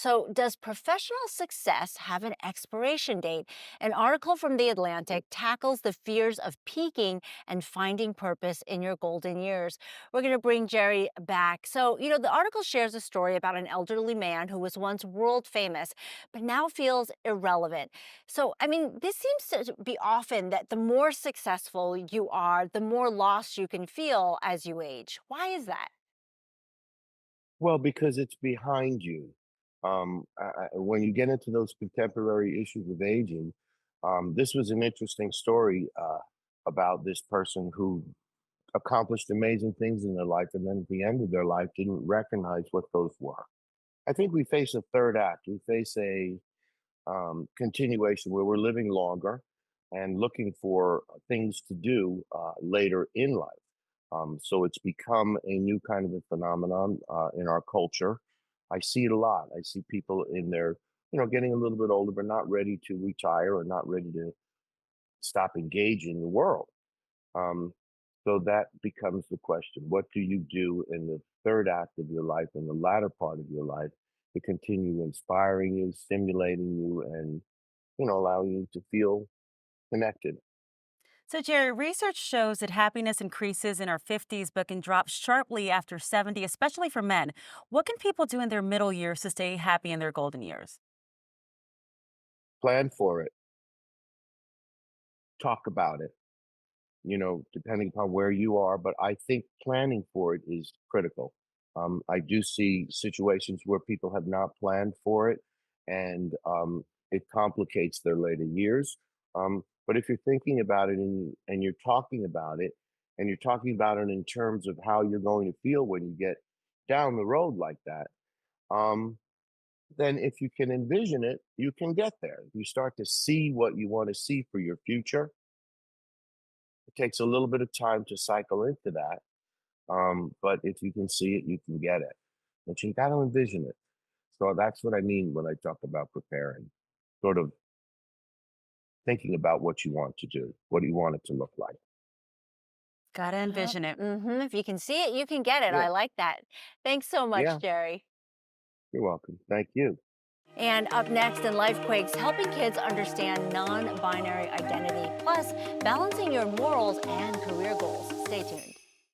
So, does professional success have an expiration date? An article from The Atlantic tackles the fears of peaking and finding purpose in your golden years. We're going to bring Jerry back. So, the article shares a story about an elderly man who was once world famous, but now feels irrelevant. So, this seems to be often that the more successful you are, the more lost you can feel as you age. Why is that? Well, because it's behind you. When you get into those contemporary issues of aging, this was an interesting story about this person who accomplished amazing things in their life, and then at the end of their life didn't recognize what those were. I think we face a third act. We face a continuation where we're living longer and looking for things to do later in life. So it's become a new kind of a phenomenon in our culture. I see it a lot. I see people in their, getting a little bit older, but not ready to retire or not ready to stop engaging the world. Um, so that becomes the question. What do you do in the third act of your life, in the latter part of your life, to continue inspiring you, stimulating you, and, allowing you to feel connected? So, Jerry, research shows that happiness increases in our 50s but can drop sharply after 70, especially for men. What can people do in their middle years to stay happy in their golden years? Plan for it, talk about it, depending upon where you are. But I think planning for it is critical. I do see situations where people have not planned for it, and it complicates their later years. But if you're thinking about it and you're talking about it, and you're talking about it in terms of how you're going to feel when you get down the road like that, um, then if you can envision it, you can get there. You start to see what you want to see for your future. It takes a little bit of time to cycle into that. But if you can see it, you can get it. But you got to envision it. So that's what I mean when I talk about preparing, sort of thinking about what you want to do. What do you want it to look like? Gotta Yep. envision it. If you can see it, you can get it. Yeah. I like that. Thanks so much, Yeah. Jerry. You're welcome. Thank you. And up next in Life Quakes, helping kids understand non binary identity, plus balancing your morals and career goals. Stay tuned.